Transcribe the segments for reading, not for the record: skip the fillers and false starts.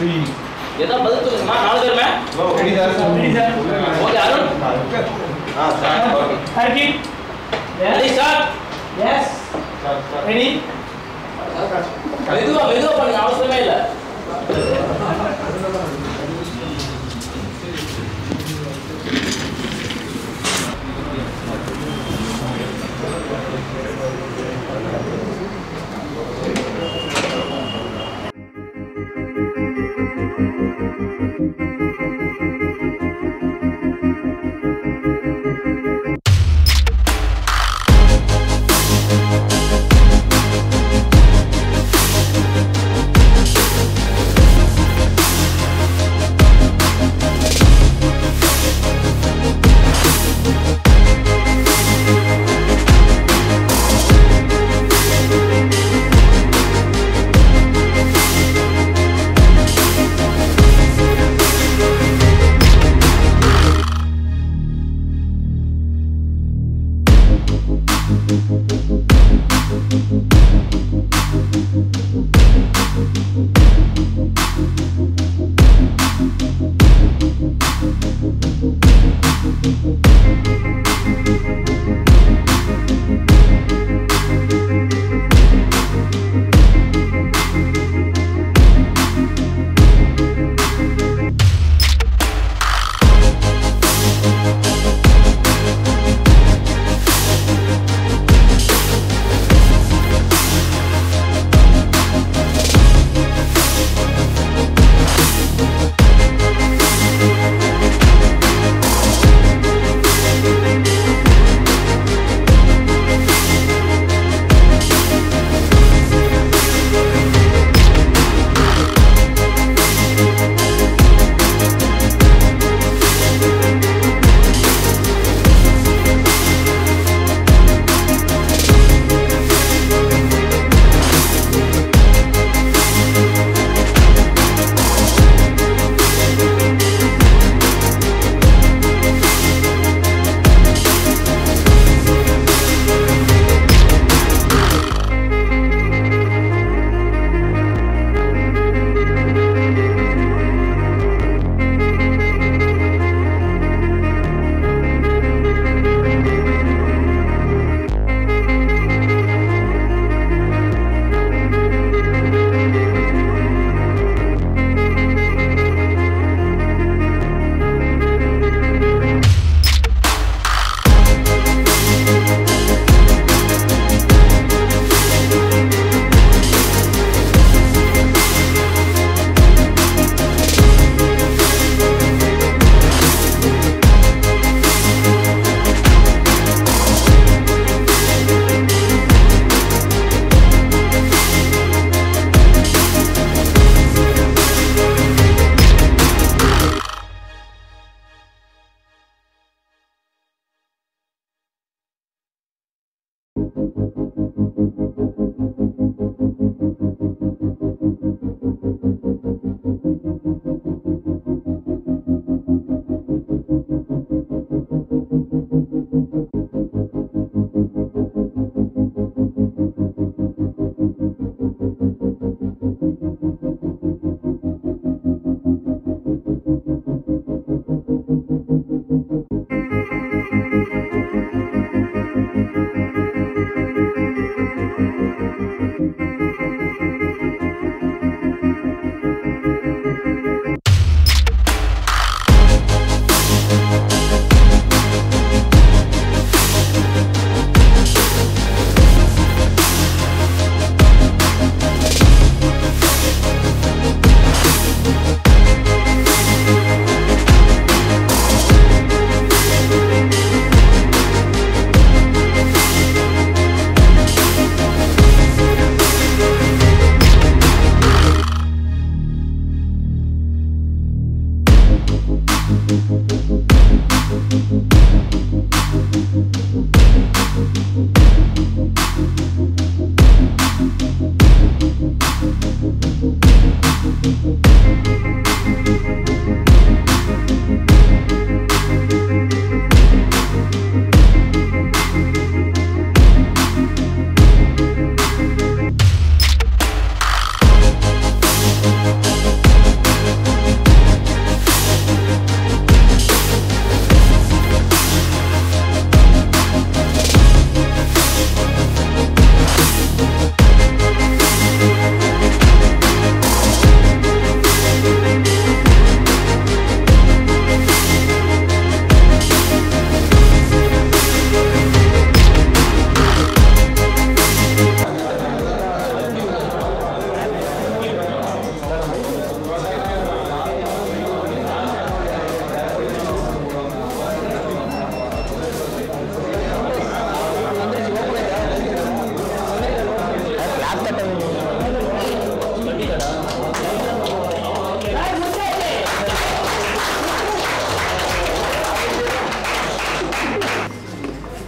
ஏதா பதில் சொல்லுங்கம்மா. 4 பேருமே ready sir. Okay. Arun sir. Okay. Hardik. Ready start. Yes. Ready? மெதுவா பண்ணுங்க, அவசரமே இல்ல.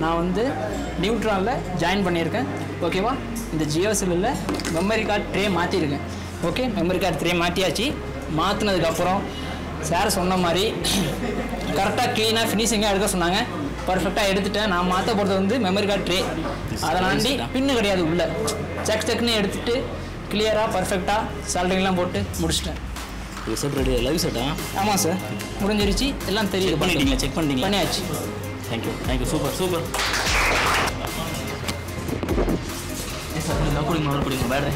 நான் வந்து நியூட்ரானில் ஜாயின் பண்ணியிருக்கேன். ஓகேவா? இந்த ஜியோ செல்லில் மெமரி கார்டு ட்ரே மாற்றிருக்கேன். ஓகே, மெமரி கார்டு ட்ரே மாற்றியாச்சு. மாற்றினதுக்கப்புறம் சார் சொன்ன மாதிரி கரெக்டாக க்ளீனாக ஃபினிஷிங்காக எடுக்க சொன்னாங்க. பர்ஃபெக்டாக எடுத்துட்டேன். நான் மாற்ற போகிறது வந்து மெமரி கார்டு ட்ரே. அதனாண்டி பின்னு கிடையாது உள்ள. செக்னு எடுத்துகிட்டு கிளியராக பர்ஃபெக்டாக சால்ட்ரிங்லாம் போட்டு முடிச்சிட்டேன். செட் ரெடி லைவ் செட்டா? ஆமாம் சார், முடிஞ்சிருச்சு. எல்லாம் தெரியுது. பண்ணிட்டீங்களா? செக் பண்ணிட்டீங்க? பண்ணியாச்சு. Thank you super super. சார் குடிங்க அவர் குடிங்க பேட்ரி.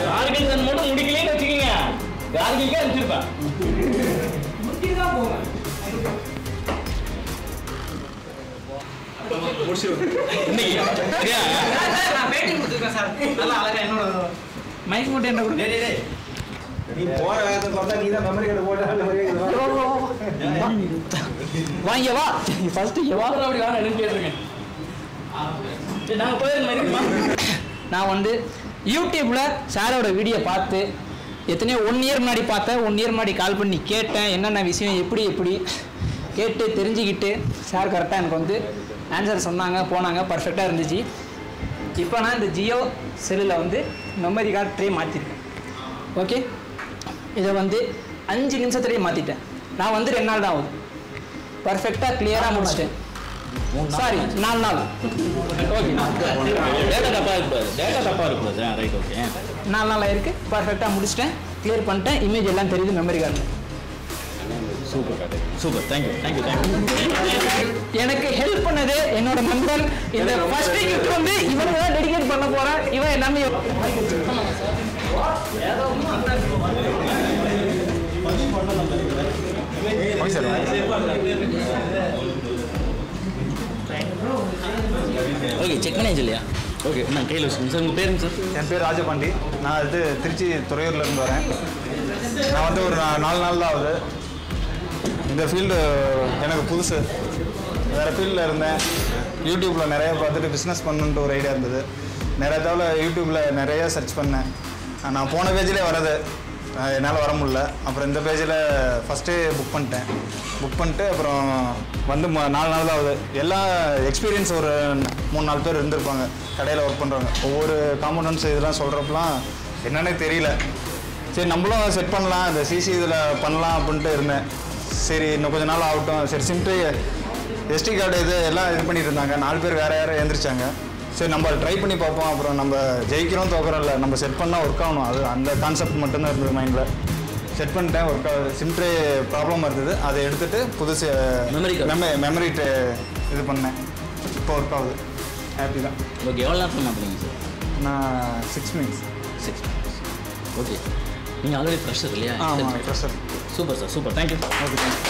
கார்கில் தன் மட்டும் முடிக்கலேன்னு வச்சுக்கோங்க. கார்கில்க்கே அனுப்பிச்சிருப்பேன். மைக் மட்டும் என்ன கொடுங்க. நீ போற வேகத்தை பார்த்தா நீ தான் மெமரி கார்டு வாங்க வா. ஃபர்ஸ்ட் எவ்வளோ அப்படி வாங்க என்னன்னு கேட்டுருங்க. நாங்கள் போயிருந்தோம். நான் வந்து யூடியூப்பில் சாரோட வீடியோ பார்த்து எத்தனையோ 1 இயர் முன்னாடி பார்த்தேன். 1 இயர் முன்னாடி கால் பண்ணி கேட்டேன் என்னென்ன விஷயம் எப்படி கேட்டு தெரிஞ்சுக்கிட்டு சார் கரெக்டாக எனக்கு வந்து ஆன்சர் சொன்னாங்க, போனாங்க, பர்ஃபெக்டாக இருந்துச்சு. இப்போ நான் இந்த ஜியோ செல்லில் வந்து மெமரி கார்டு ட்ரே மாற்றிருக்கேன். ஓகே, இதை வந்து 5 நிமிஷத்துலேயே மாற்றிட்டேன். நான் வந்து 2 நாள் தான் ஆகுது. பர்ஃபெக்டாக கிளியராக முடிச்சிட்டேன். சாரி 4 நாள். ஓகே, டேட்டா தப்பாக இருக்கக்கூடாது. Right, okay. 4 நாள் ஆயிருக்கு. பர்ஃபெக்டாக முடிச்சிட்டேன், கிளியர் பண்ணிட்டேன். இமேஜ் எல்லாம் தெரியுது மெமரி கார்டில். சூப்பர். தேங்க்யூ. எனக்கு ஹெல்ப் பண்ணது என்னோட நண்பன். இந்த ஃபர்ஸ்ட் கிஃப்ட் வந்து இவன் தான் டெடிகேட் பண்ண போறான். இவன் எல்லாமே ஓகே, செக் பண்ணியாச்சு இல்லையா? ஓகே, நான் கையில் வச்சுக்கோங்க சார். உங்கள் பேருங்க சார்? என் பேர் ராஜபாண்டி. நான் இது திருச்சி துறையூர்லேருந்து வரேன். நான் வந்து ஒரு 4 நாள் தான் ஆகுது. இந்த ஃபீல்டு எனக்கு புதுசு. வேறு ஃபீல்டில் இருந்தேன். யூடியூப்பில் நிறைய பார்த்துட்டு பிஸ்னஸ் பண்ணணுன்ட்டு ஒரு ஐடியா இருந்தது. நிறைய தவிர யூடியூப்பில் நிறைய சர்ச் பண்ணேன். நான் போன பேஜிலே வரது என்னால் வர முடியல. அப்புறம் இந்த பேஜில் ஃபஸ்ட்டே புக் பண்ணிட்டு அப்புறம் வந்து 4 நாள் தான் ஆகுது. எல்லா எக்ஸ்பீரியன்ஸ் ஒரு 3-4 பேர் இருந்திருப்பாங்க கடையில் ஒர்க் பண்ணுறவங்க. ஒவ்வொரு காம்பனன்ட்ஸ் இதெல்லாம் சொல்கிறப்பெல்லாம் என்னன்னே தெரியல. சரி, நம்மளும் செட் பண்ணலாம், இந்த சிசி இதில் பண்ணலாம் அப்படின்ட்டு இருந்தேன். சரி, இன்னும் கொஞ்சம் நாள் ஆகட்டும். சரி, சிம்ட்டு எஸ்டி கார்டு இது எல்லாம் இது பண்ணிட்டு இருந்தாங்க. 4 பேர் வேறு எழுந்திரிச்சாங்க. சரி, நம்ம ட்ரை பண்ணி பார்ப்போம். அப்புறம் நம்ம ஜெயிக்கிறோம் தோக்கிறோம் இல்லை, நம்ம செட் பண்ணால் ஒர்க் ஆகணும். அது அந்த கான்செப்ட் மட்டும்தான் இருந்தது மைண்டில். செட் பண்ணிட்டேன். ஒர்க் ஆகுது. சிம்ட்ரே ப்ராப்ளம் இருந்தது. அதை எடுத்துகிட்டு புதுசு மெமரி இது பண்ணேன். இப்போ ஒர்க் ஆகுது. ஹாப்பி தான். ஓகே, எவ்வளோ நேரம் மாற்றுறீங்க சார்? நான் 6 minutes. ஓகே, நீங்கள் ஆல்ரெடி ஃப்ரெஷர் இல்லையா? ஆமாம், fresher. Super sir, super. Thank you. Okay, thank you.